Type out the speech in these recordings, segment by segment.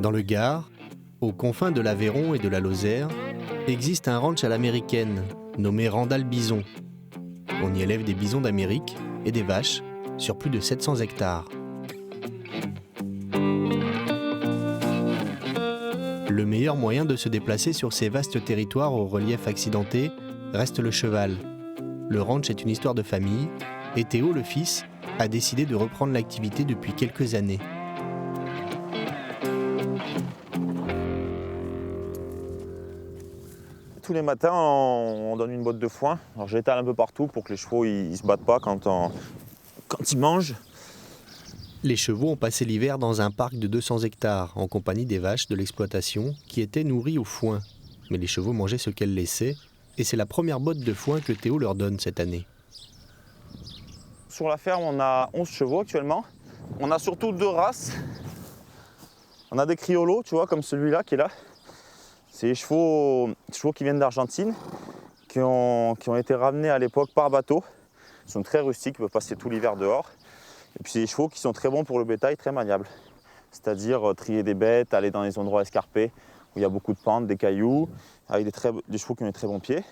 Dans le Gard, aux confins de l'Aveyron et de la Lozère, existe un ranch à l'américaine, nommé Randall Bison. On y élève des bisons d'Amérique et des vaches sur plus de 700 hectares. Le meilleur moyen de se déplacer sur ces vastes territoires au relief accidenté reste le cheval. Le ranch est une histoire de famille et Théo, le fils, a décidé de reprendre l'activité depuis quelques années. Tous les matins, on donne une botte de foin. Alors, je l'étale un peu partout pour que les chevaux ne se battent pas quand ils mangent. Les chevaux ont passé l'hiver dans un parc de 200 hectares en compagnie des vaches de l'exploitation qui étaient nourries au foin. Mais les chevaux mangeaient ce qu'elles laissaient et c'est la première botte de foin que Théo leur donne cette année. Sur la ferme, on a 11 chevaux actuellement. On a surtout 2 races. On a des criolos, tu vois, comme celui-là qui est là. C'est des chevaux qui viennent d'Argentine, qui ont été ramenés à l'époque par bateau. Ils sont très rustiques, ils peuvent passer tout l'hiver dehors. Et puis c'est des chevaux qui sont très bons pour le bétail, très maniables. C'est-à-dire trier des bêtes, aller dans les endroits escarpés où il y a beaucoup de pentes, des cailloux, avec des chevaux qui ont des très bons pieds.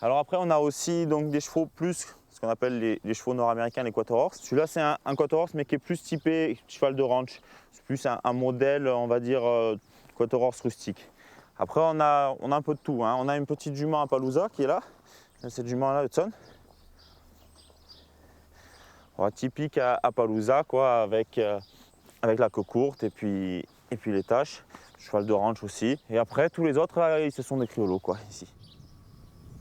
Alors après, on a aussi donc, des chevaux plus, ce qu'on appelle les chevaux nord-américains, les quarter horse. Celui-là, c'est un quarter horse, mais qui est plus typé cheval de ranch. C'est plus un modèle, on va dire, quarter horse rustique. Après, on a un peu de tout. Hein. On a une petite jument à Appaloosa qui est là. Cette jument-là, Hudson. Typique à Appaloosa, quoi, avec la queue courte et puis les taches. Cheval de ranch aussi. Et après, tous les autres, là, ce sont des criolos, quoi, ici.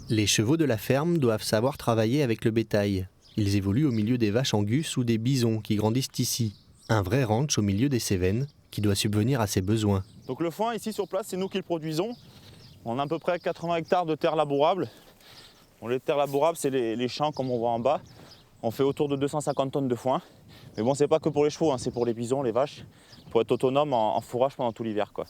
Les chevaux de la ferme doivent savoir travailler avec le bétail. Ils évoluent au milieu des vaches angus ou des bisons qui grandissent ici. Un vrai ranch au milieu des Cévennes qui doit subvenir à ses besoins. Donc le foin, ici sur place, c'est nous qui le produisons. On a à peu près 80 hectares de terres labourables. Les terres labourables, c'est les champs comme on voit en bas. On fait autour de 250 tonnes de foin. Mais bon, c'est pas que pour les chevaux, hein, c'est pour les bisons, les vaches, pour être autonome en fourrage pendant tout l'hiver, quoi.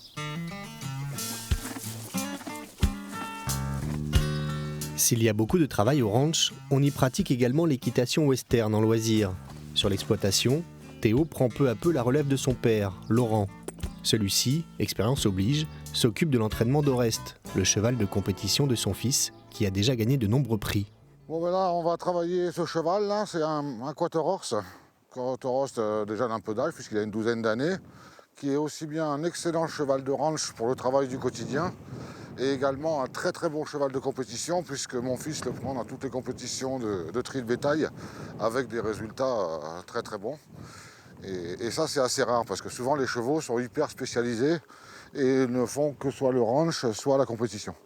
S'il y a beaucoup de travail au ranch, on y pratique également l'équitation western en loisir. Sur l'exploitation, Théo prend peu à peu la relève de son père, Laurent. Celui-ci, expérience oblige, s'occupe de l'entraînement d'Orest, le cheval de compétition de son fils, qui a déjà gagné de nombreux prix. Bon ben là, on va travailler ce cheval là, c'est un quarter horse. Quarter horse déjà d'un peu d'âge puisqu'il a une douzaine d'années, qui est aussi bien un excellent cheval de ranch pour le travail du quotidien et également un très très bon cheval de compétition puisque mon fils le prend dans toutes les compétitions de tri de bétail avec des résultats très très bons. Et ça c'est assez rare parce que souvent les chevaux sont hyper spécialisés et ne font que soit le ranch, soit la compétition.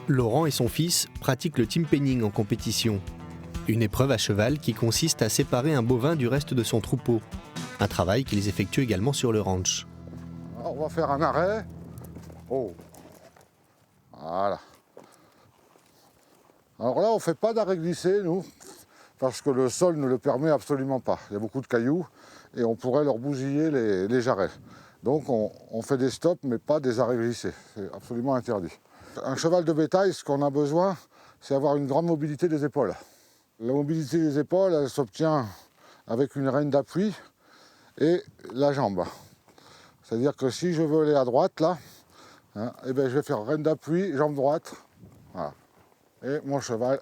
Laurent et son fils pratiquent le team penning en compétition. Une épreuve à cheval qui consiste à séparer un bovin du reste de son troupeau. Un travail qu'ils effectuent également sur le ranch. Alors, on va faire un arrêt. Oh. Voilà. Alors là, on ne fait pas d'arrêt glissé, nous, parce que le sol ne le permet absolument pas. Il y a beaucoup de cailloux et on pourrait leur bousiller les jarrets. Donc on fait des stops, mais pas des arrêts glissés. C'est absolument interdit. Un cheval de bétail, ce qu'on a besoin, c'est avoir une grande mobilité des épaules. La mobilité des épaules, elle s'obtient avec une rêne d'appui et la jambe. C'est-à-dire que si je veux aller à droite, là, hein, je vais faire rêne d'appui, jambe droite. Voilà. Et mon cheval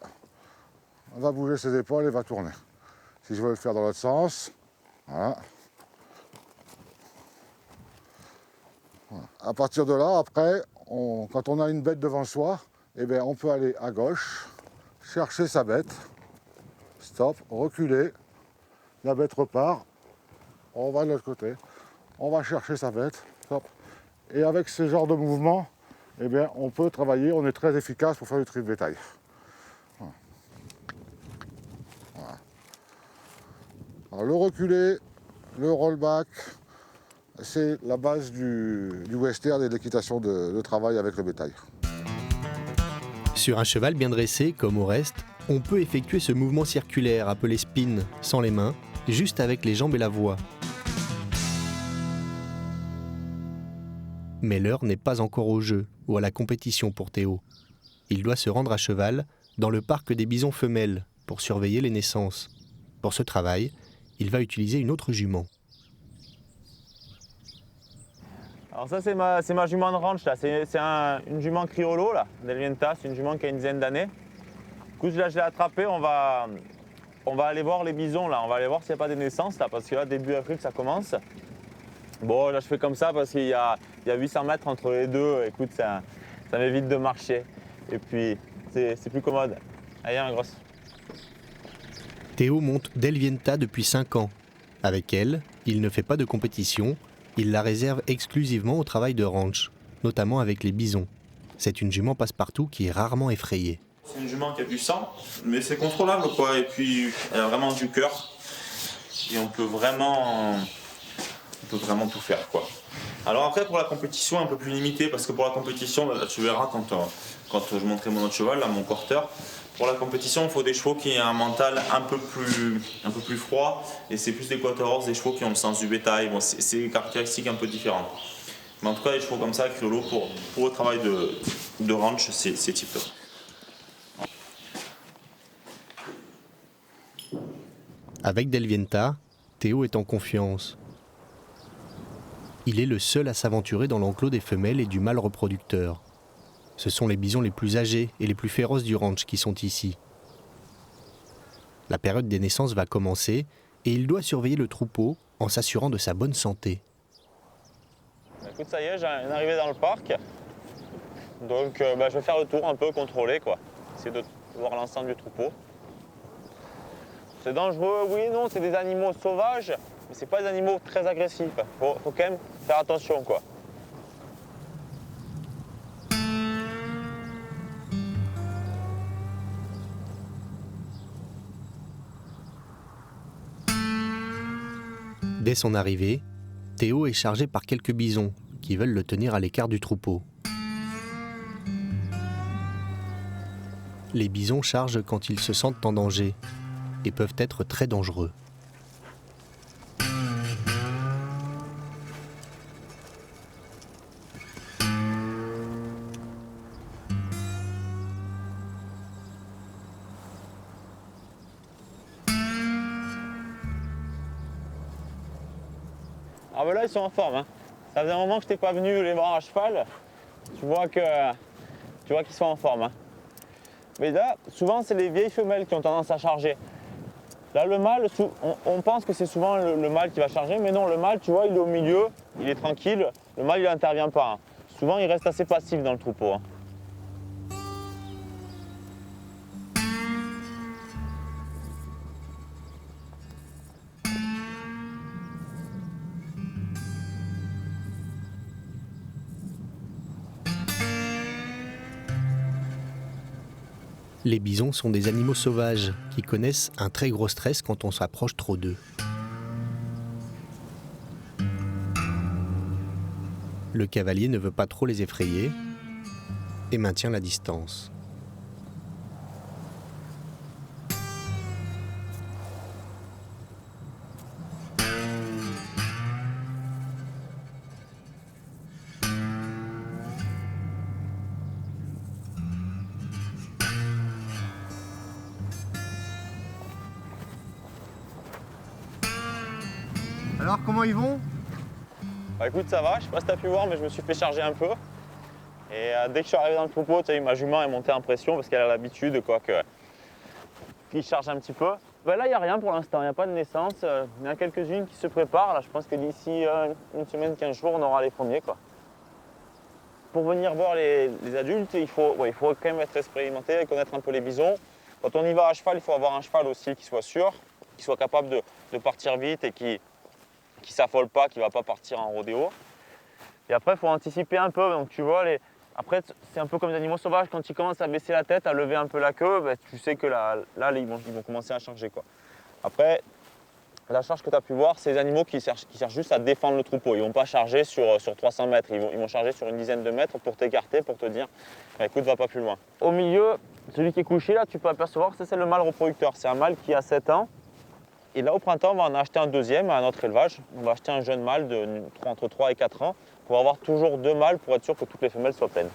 va bouger ses épaules et va tourner. Si je veux le faire dans l'autre sens, voilà. Voilà. À partir de là, après, quand on a une bête devant soi, on peut aller à gauche, chercher sa bête, stop, reculer, la bête repart, on va de l'autre côté, on va chercher sa bête, stop. Et avec ce genre de mouvement, on peut travailler, on est très efficace pour faire du tri de bétail. Voilà. Voilà. Alors, le reculer, le rollback, c'est la base du western et de l'équitation de travail avec le bétail. Sur un cheval bien dressé, comme au reste, on peut effectuer ce mouvement circulaire appelé spin, sans les mains, juste avec les jambes et la voix. Mais l'heure n'est pas encore au jeu ou à la compétition pour Théo. Il doit se rendre à cheval dans le parc des bisons femelles pour surveiller les naissances. Pour ce travail, il va utiliser une autre jument. Alors ça c'est ma jument de ranch là, c'est une jument criollo là, Delvienta, c'est une jument qui a une dizaine d'années. Du coup là je l'ai attrapée, on va aller voir les bisons là, on va aller voir s'il n'y a pas des naissances là, parce que là début avril ça commence. Bon là je fais comme ça parce qu'il y a 800 mètres entre les deux, écoute ça m'évite de marcher et puis c'est plus commode. Allez un grosse. Théo monte Delvienta depuis 5 ans. Avec elle, il ne fait pas de compétition, il la réserve exclusivement au travail de ranch, notamment avec les bisons. C'est une jument passe-partout qui est rarement effrayée. C'est une jument qui a du sang, mais c'est contrôlable quoi, et puis elle a vraiment du cœur, et on peut vraiment tout faire quoi. Alors après pour la compétition un peu plus limitée, parce que pour la compétition, là, tu verras quand je montrerai mon autre cheval, là, mon quarter, pour la compétition il faut des chevaux qui aient un mental un peu plus froid, et c'est plus des quarter-horse, des chevaux qui ont le sens du bétail, bon, c'est des caractéristiques un peu différentes. Mais en tout cas les chevaux comme ça, criollo, pour le travail de ranch, c'est tip top. Avec Delvienta, Théo est en confiance. Il est le seul à s'aventurer dans l'enclos des femelles et du mâle reproducteur. Ce sont les bisons les plus âgés et les plus féroces du ranch qui sont ici. La période des naissances va commencer et il doit surveiller le troupeau en s'assurant de sa bonne santé. Écoute, ça y est, j'ai une arrivée dans le parc. Donc je vais faire le tour un peu contrôlé quoi. Essayer de voir l'ensemble du troupeau. C'est dangereux, oui, non, c'est des animaux sauvages, mais c'est pas des animaux très agressifs. Faut quand même faire attention quoi. Dès son arrivée, Théo est chargé par quelques bisons qui veulent le tenir à l'écart du troupeau. Les bisons chargent quand ils se sentent en danger et peuvent être très dangereux. Ah ben là ils sont en forme, hein. Ça faisait un moment que je t'ai pas venu les voir à cheval. Tu vois qu'ils sont en forme, hein. Mais là, souvent c'est les vieilles femelles qui ont tendance à charger. Là le mâle, on pense que c'est souvent le mâle qui va charger, mais non, le mâle, tu vois, il est au milieu, il est tranquille, le mâle il n'intervient pas, hein. Souvent il reste assez passif dans le troupeau, hein. Les bisons sont des animaux sauvages qui connaissent un très gros stress quand on s'approche trop d'eux. Le cavalier ne veut pas trop les effrayer et maintient la distance. Alors comment ils vont? Bah écoute, ça va, je sais pas si t'as pu voir, mais je me suis fait charger un peu. Et dès que je suis arrivé dans le troupeau, tu as eu ma jument est montée en pression parce qu'elle a l'habitude qu'il charge un petit peu. Bah là, il n'y a rien pour l'instant, il n'y a pas de naissance. Il y en a quelques-unes qui se préparent. Là, je pense que d'ici une semaine, 15 jours, on aura les premiers, quoi. Pour venir voir les adultes, il faut quand même être expérimenté, connaître un peu les bisons. Quand on y va à cheval, il faut avoir un cheval aussi qui soit sûr, qui soit capable de partir vite et qui s'affole pas, qui ne va pas partir en rodéo. Et après, il faut anticiper un peu. Donc tu vois, après, c'est un peu comme les animaux sauvages. Quand ils commencent à baisser la tête, à lever un peu la queue, ben, tu sais que là ils vont commencer à charger, quoi. Après, la charge que tu as pu voir, c'est des animaux qui cherchent juste à défendre le troupeau. Ils ne vont pas charger sur 300 mètres. Ils vont charger sur une dizaine de mètres pour t'écarter, pour te dire bah, écoute, va pas plus loin. Au milieu, celui qui est couché là, tu peux apercevoir que c'est le mâle reproducteur. C'est un mâle qui a 7 ans. Et là, au printemps, on va en acheter un deuxième à notre élevage. On va acheter un jeune mâle entre 3 et 4 ans pour avoir toujours 2 mâles pour être sûr que toutes les femelles soient pleines.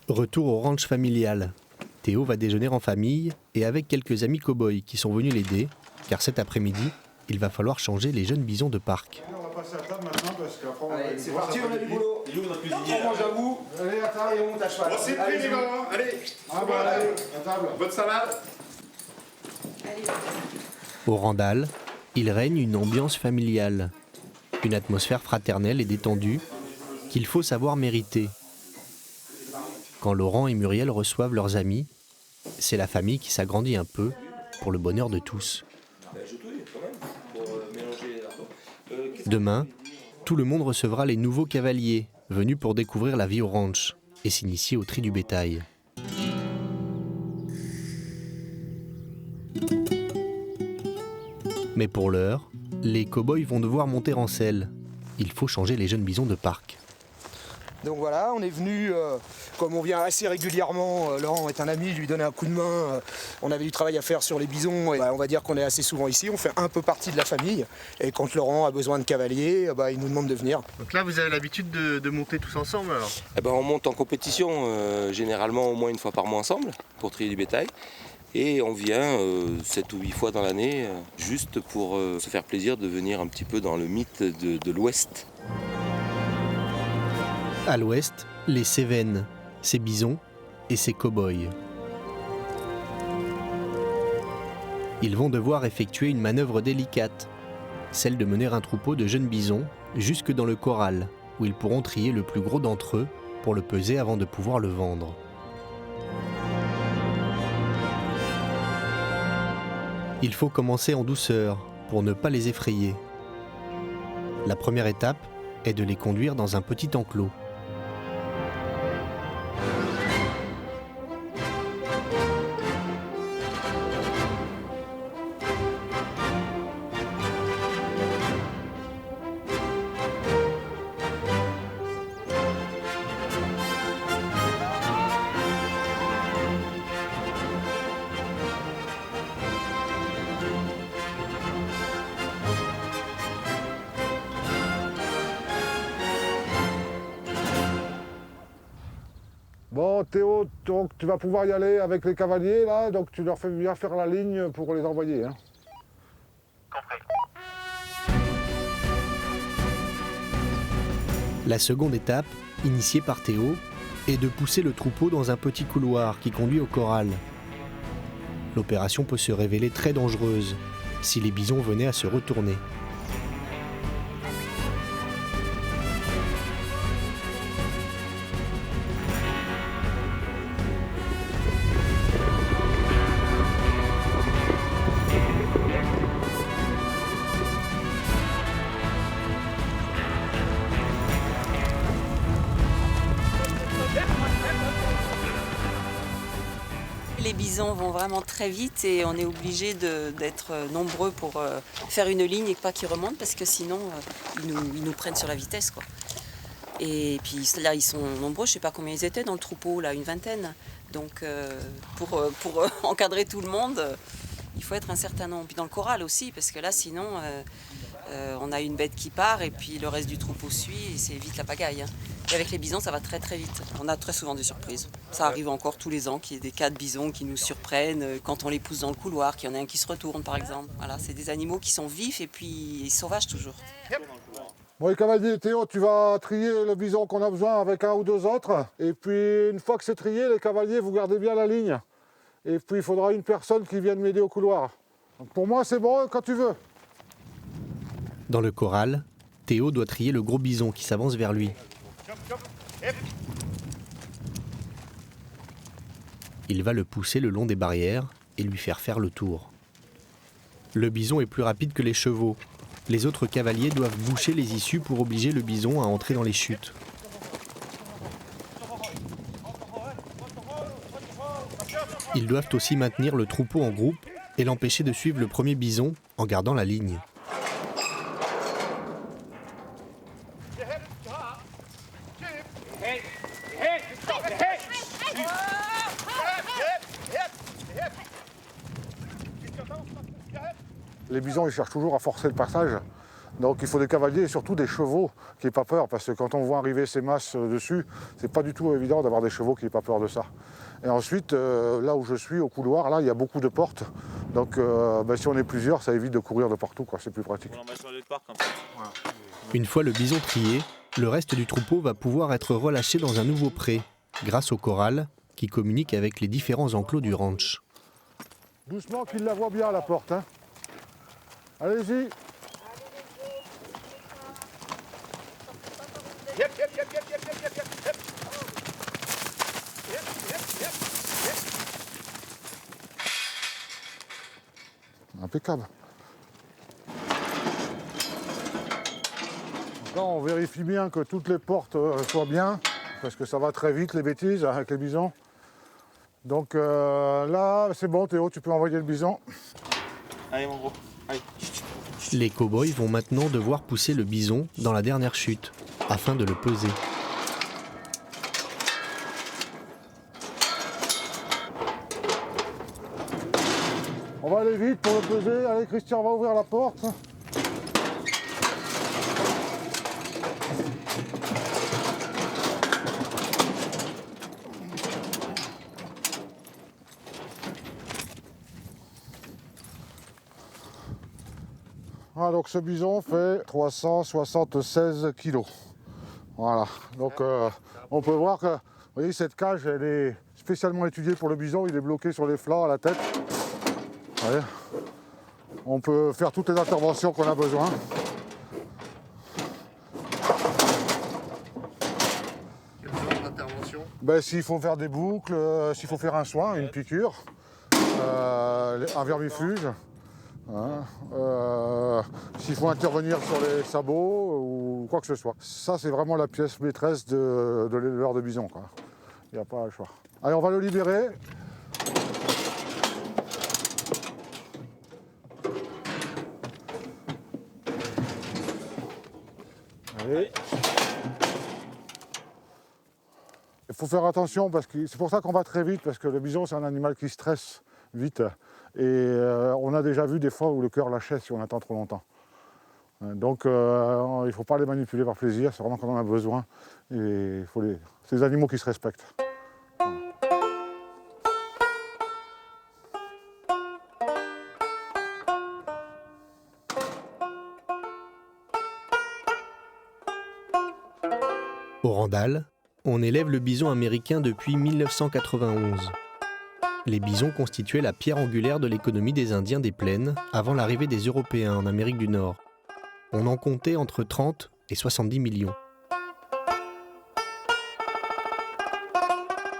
Retour au ranch familial. Théo va déjeuner en famille et avec quelques amis cow-boys qui sont venus l'aider, car cet après-midi, il va falloir changer les jeunes bisons de parc. On va passer à table maintenant parce qu'après on va... Allez, c'est parti, on a du boulot. Il est où notre cuisinier On mange à vous. Allez, à table. Et on monte à cheval. C'est pris les gars, allez. Ah bah allez, à table. Bonne salade. Au Randal, il règne une ambiance familiale, une atmosphère fraternelle et détendue qu'il faut savoir mériter. Quand Laurent et Muriel reçoivent leurs amis, c'est la famille qui s'agrandit un peu pour le bonheur de tous. Demain, tout le monde recevra les nouveaux cavaliers venus pour découvrir la vie au ranch et s'initier au tri du bétail. Mais pour l'heure, les cow-boys vont devoir monter en selle. Il faut changer les jeunes bisons de parc. Donc voilà, on est venu, comme on vient assez régulièrement, Laurent est un ami, lui donner un coup de main, on avait du travail à faire sur les bisons, et on va dire qu'on est assez souvent ici, on fait un peu partie de la famille, et quand Laurent a besoin de cavaliers, il nous demande de venir. Donc là, vous avez l'habitude de monter tous ensemble alors ? On monte en compétition, généralement au moins une fois par mois ensemble, pour trier du bétail. Et on vient 7 ou 8 fois dans l'année, juste pour se faire plaisir de venir un petit peu dans le mythe de l'Ouest. À l'ouest, les Cévennes, ces bisons et ces cow-boys. Ils vont devoir effectuer une manœuvre délicate, celle de mener un troupeau de jeunes bisons jusque dans le corral, où ils pourront trier le plus gros d'entre eux pour le peser avant de pouvoir le vendre. Il faut commencer en douceur pour ne pas les effrayer. La première étape est de les conduire dans un petit enclos. Bon Théo, donc tu vas pouvoir y aller avec les cavaliers là, donc tu leur fais bien faire la ligne pour les envoyer. Hein. La seconde étape, initiée par Théo, est de pousser le troupeau dans un petit couloir qui conduit au corral. L'opération peut se révéler très dangereuse si les bisons venaient à se retourner. Les bisons vont vraiment très vite et on est obligé d'être nombreux pour faire une ligne et pas qu'ils remontent parce que sinon ils nous prennent sur la vitesse, quoi. Et puis là ils sont nombreux, je sais pas combien ils étaient dans le troupeau, là une vingtaine. Donc pour encadrer tout le monde, il faut être un certain nombre. Puis dans le corral aussi parce que là sinon on a une bête qui part et puis le reste du troupeau suit et c'est vite la pagaille. Et avec les bisons, ça va très très vite. On a très souvent des surprises. Ça arrive encore tous les ans qu'il y ait des cas de bisons qui nous surprennent quand on les pousse dans le couloir, qu'il y en a un qui se retourne par exemple. Voilà, c'est des animaux qui sont vifs et puis sauvages toujours. Bon les cavaliers, Théo, tu vas trier le bison qu'on a besoin avec un ou deux autres. Et puis une fois que c'est trié, les cavaliers, vous gardez bien la ligne. Et puis il faudra une personne qui vienne m'aider au couloir. Donc, pour moi, c'est bon quand tu veux. Dans le corral, Théo doit trier le gros bison qui s'avance vers lui. Il va le pousser le long des barrières et lui faire le tour. Le bison est plus rapide que les chevaux. Les autres cavaliers doivent boucher les issues pour obliger le bison à entrer dans les chutes. Ils doivent aussi maintenir le troupeau en groupe et l'empêcher de suivre le premier bison en gardant la ligne. Les bisons, ils cherchent toujours à forcer le passage. Donc il faut des cavaliers et surtout des chevaux qui n'aient pas peur. Parce que quand on voit arriver ces masses dessus, c'est pas du tout évident d'avoir des chevaux qui n'aient pas peur de ça. Et ensuite, là où je suis, au couloir, là, il y a beaucoup de portes. Donc si on est plusieurs, ça évite de courir de partout, quoi. C'est plus pratique. Une fois le bison trié, le reste du troupeau va pouvoir être relâché dans un nouveau pré, grâce au corral qui communique avec les différents enclos du ranch. Doucement, qu'il la voit bien à la porte. Hein. Allez-y. Impeccable. Donc là, on vérifie bien que toutes les portes soient bien, parce que ça va très vite les bêtises avec les bisons. Donc là, c'est bon Théo, tu peux envoyer le bison. Allez mon gros, allez. Les cow-boys vont maintenant devoir pousser le bison dans la dernière chute, afin de le peser. On va aller vite pour le peser. Allez Christian, va ouvrir la porte. Ah, donc ce bison fait 376 kilos. Voilà, donc on peut voir que, vous voyez, cette cage, elle est spécialement étudiée pour le bison, il est bloqué sur les flancs, à la tête. Vous voyez, on peut faire toutes les interventions qu'on a besoin. Quel genre d'intervention? S'il faut faire des boucles, s'il faut faire un soin, une piqûre, un vermifuge. Hein, s'il faut intervenir sur les sabots ou quoi que ce soit. Ça, c'est vraiment la pièce maîtresse de l'éleveur de bison, quoi. Il n'y a pas le choix. Allez, on va le libérer. Allez. Il faut faire attention, parce que c'est pour ça qu'on va très vite, parce que le bison, c'est un animal qui stresse vite. Et on a déjà vu des fois où le cœur lâchait si on attend trop longtemps. Donc il ne faut pas les manipuler par plaisir, c'est vraiment quand on en a besoin. Et il faut c'est des animaux qui se respectent. Au Randall, on élève le bison américain depuis 1991. Les bisons constituaient la pierre angulaire de l'économie des Indiens des plaines avant l'arrivée des Européens en Amérique du Nord. On en comptait entre 30 et 70 millions.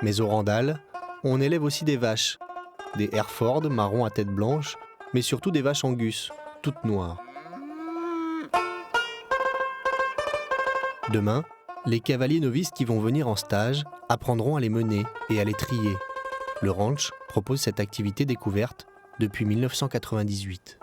Mais au Randall, on élève aussi des vaches, des Hereford marron à tête blanche, mais surtout des vaches Angus, toutes noires. Demain, les cavaliers novices qui vont venir en stage apprendront à les mener et à les trier. Le ranch propose cette activité découverte depuis 1998.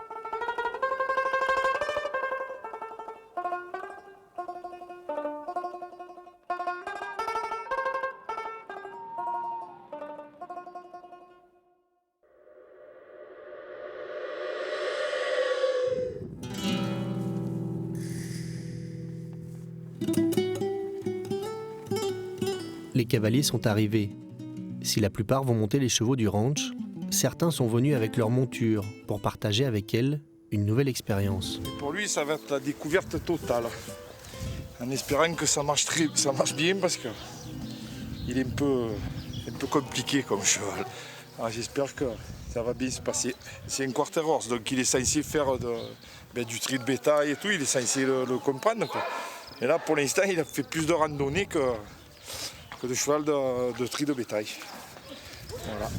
Les cavaliers sont arrivés. Si la plupart vont monter les chevaux du ranch, certains sont venus avec leur monture pour partager avec elles une nouvelle expérience. Pour lui, ça va être la découverte totale. En espérant que ça marche bien parce que il est un peu compliqué comme cheval. Alors, j'espère que ça va bien se passer. C'est un quarter horse, donc il est censé faire du tri de bétail et tout, il est censé le comprendre, quoi. Et là, pour l'instant, il a fait plus de randonnée que de cheval de tri de bétail. Voilà.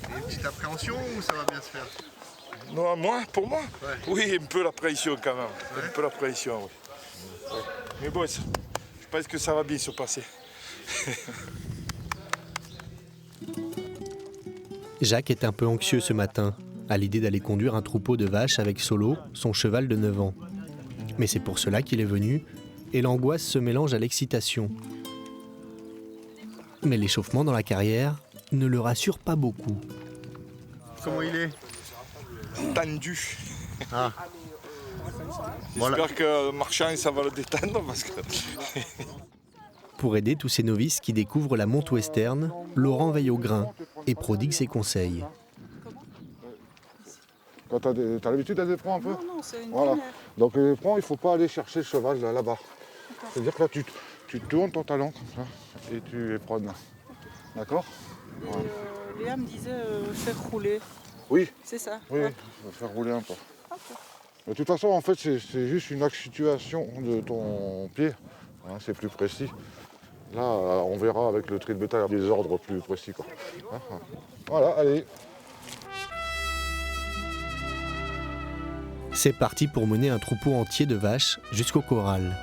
Et une petite appréhension ou ça va bien se faire? Non, pour moi Ouais. Oui, un peu l'appréhension quand même. Ouais. Un peu l'appréhension, oui. Ouais. Mais bon, je pense que ça va bien se passer. Jacques est un peu anxieux ce matin, à l'idée d'aller conduire un troupeau de vaches avec Solo, son cheval de 9 ans. Mais c'est pour cela qu'il est venu, et l'angoisse se mélange à l'excitation. Mais l'échauffement dans la carrière ne le rassure pas beaucoup. Comment il est? Tendu. Ah. J'espère que marchant, ça va le détendre parce que... pour aider tous ces novices qui découvrent la monte western, Laurent veille au grain et prodigue ses conseils. Quand tu as l'habitude à des éperons un peu? Non, c'est une Voilà. première. Donc les éperons, il ne faut pas aller chercher le cheval là-bas. C'est-à-dire que là, tu tournes ton talon comme ça et tu éperonnes. D'accord? Et Léa me disait faire rouler. Oui, C'est ça? oui, Ouais. on va faire rouler un peu. Ok. De toute façon, en fait, c'est juste une accentuation de ton pied. Hein, c'est plus précis. Là, on verra avec le tri de bétail des ordres plus précis, quoi. Hein, hein. Voilà, allez. C'est parti pour mener un troupeau entier de vaches jusqu'au corral.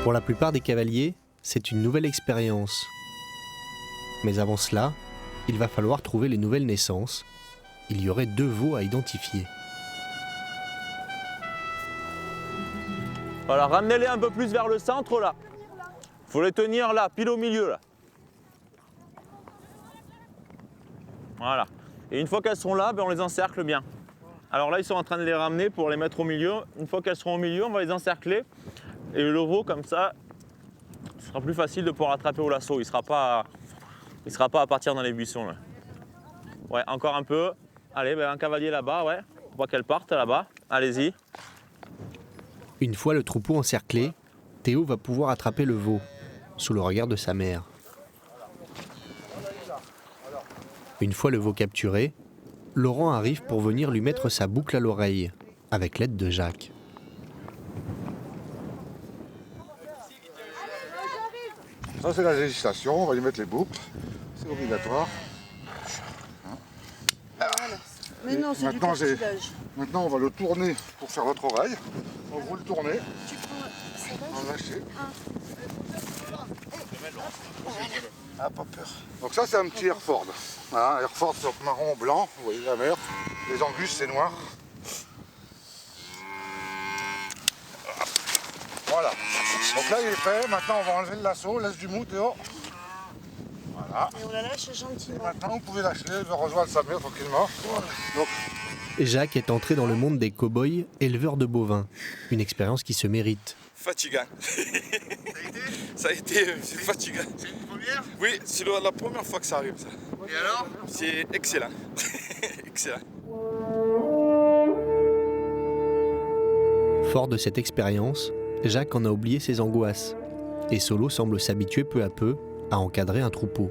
Pour la plupart des cavaliers, c'est une nouvelle expérience. Mais avant cela, il va falloir trouver les nouvelles naissances. Il y aurait 2 veaux à identifier. Voilà, ramenez-les un peu plus vers le centre là. Faut les tenir là, pile au milieu là. Voilà. Et une fois qu'elles sont là, ben, on les encercle bien. Alors là, ils sont en train de les ramener pour les mettre au milieu. Une fois qu'elles seront au milieu, on va les encercler. Et le veau, comme ça, ce sera plus facile de pouvoir attraper au lasso. Il sera pas à partir dans les buissons. Là. Ouais, encore un peu. Allez, ben, un cavalier là-bas, ouais. Faut pas qu'elle parte là-bas. Allez-y. Une fois le troupeau encerclé, Théo va pouvoir attraper le veau, sous le regard de sa mère. Une fois le veau capturé, Laurent arrive pour venir lui mettre sa boucle à l'oreille, avec l'aide de Jacques. Ça, c'est la législation. On va lui mettre les boucles. C'est obligatoire. Mais non, c'est du Maintenant, cartilage. Maintenant, on va le tourner pour faire votre oreille. On vous le tournez. Tu prends... Ça va, On va lâcher. Ah, pas peur. Donc ça, c'est un petit Hereford. Voilà, Hereford, c'est marron blanc. Vous voyez la mer. Les Angus, c'est noir. Voilà. Donc là, il est fait. Maintenant, on va enlever le lasso. Laisse du mou, Théo. Voilà. Et on la lâche Et gentiment. maintenant, vous pouvez lâcher. Elle va rejoindre sa mère tranquillement. Donc, Jacques est entré dans le monde des cow-boys éleveurs de bovins, une expérience qui se mérite. Fatigant. Ça a été c'est fatigant. C'est une première? Oui, c'est la première fois que ça arrive, ça. Et alors? C'est excellent. Excellent. Fort de cette expérience, Jacques en a oublié ses angoisses, et Solo semble s'habituer peu à peu à encadrer un troupeau.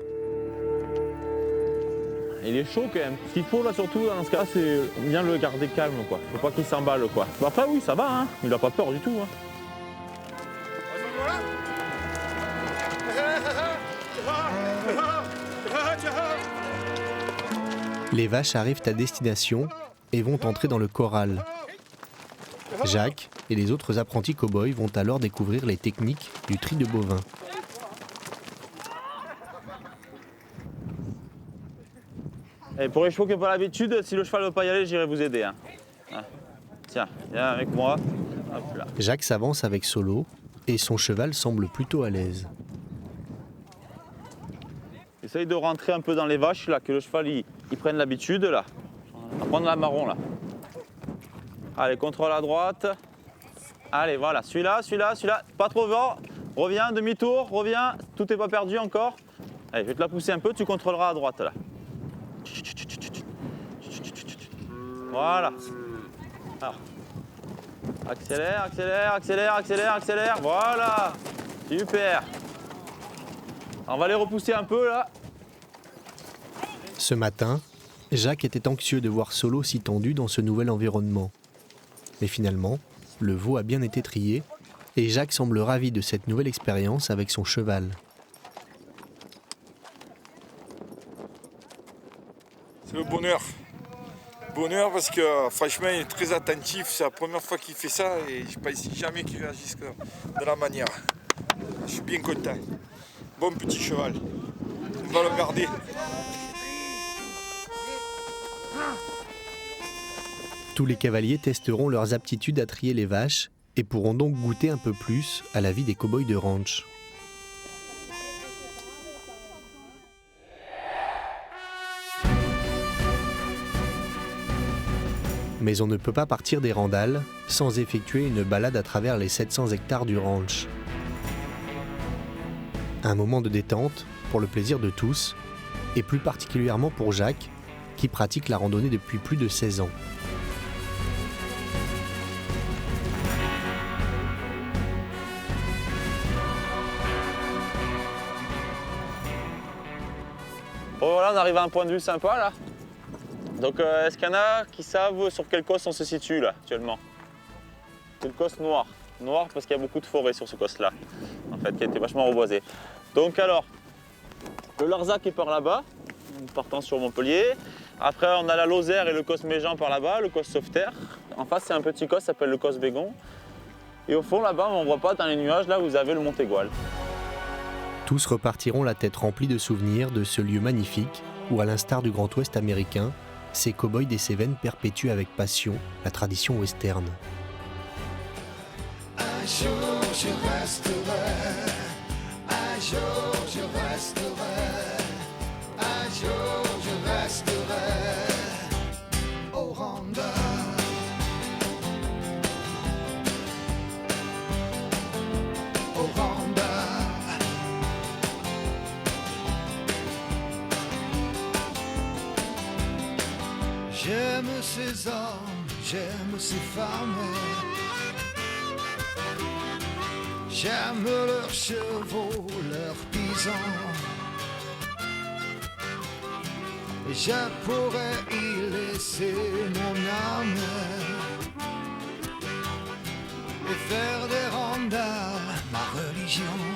Il est chaud quand même. Ce qu'il faut là surtout dans ce cas, c'est bien le garder calme quoi. Faut pas qu'il s'emballe quoi. Après oui, ça va hein. Il a pas peur du tout hein. Les vaches arrivent à destination et vont entrer dans le corral. Jacques et les autres apprentis cow-boys vont alors découvrir les techniques du tri de bovins. Et pour les chevaux qui n'ont pas l'habitude, si le cheval ne veut pas y aller, j'irai vous aider. Hein. Ah. Tiens, viens avec moi. Hop là. Jacques s'avance avec Solo et son cheval semble plutôt à l'aise. Essaye de rentrer un peu dans les vaches là, que le cheval il prenne l'habitude là. On va prendre la marron là. Allez, contrôle à droite. Allez, voilà, celui-là, pas trop fort. Reviens, demi-tour, reviens, tout n'est pas perdu encore. Allez, je vais te la pousser un peu, tu contrôleras à droite là. Voilà. Alors. Accélère, accélère, accélère, accélère, accélère. Voilà. Super. On va les repousser un peu là. Ce matin, Jacques était anxieux de voir Solo si tendu dans ce nouvel environnement. Mais finalement, le veau a bien été trié et Jacques semble ravi de cette nouvelle expérience avec son cheval. C'est le bonheur. Bonheur parce que franchement il est très attentif, c'est la première fois qu'il fait ça et je ne pense jamais qu'il réagisse de la manière. Je suis bien content. Bon petit cheval. On va le garder. Tous les cavaliers testeront leurs aptitudes à trier les vaches et pourront donc goûter un peu plus à la vie des cow-boys de ranch. Mais on ne peut pas partir des Randals sans effectuer une balade à travers les 700 hectares du ranch. Un moment de détente pour le plaisir de tous, et plus particulièrement pour Jacques, qui pratique la randonnée depuis plus de 16 ans. Bon voilà, on arrive à un point de vue sympa là. Donc est-ce qu'il y en a qui savent sur quel cos on se situe là actuellement? C'est le cos noir. Noir parce qu'il y a beaucoup de forêt sur ce cos là, en fait, qui a été vachement reboisé. Donc alors, le Larzac est par là-bas, partant sur Montpellier. Après on a la Lozère et le cos Méjean par là-bas, le cos Sauveterre. En face c'est un petit cos qui s'appelle le cos Bégon. Et au fond là-bas on ne voit pas dans les nuages, là vous avez le Montégoal. Tous repartiront la tête remplie de souvenirs de ce lieu magnifique où, à l'instar du Grand Ouest américain, ces cow-boys des Cévennes perpétuent avec passion la tradition western. Un jour je resterai, un jour je resterai, un jour je resterai au Rwanda. Au Rwanda. J'aime ces hommes, j'aime ces femmes. J'aime leurs chevaux, leurs pisans. Et je pourrais y laisser mon âme et faire des Rwandals ma religion.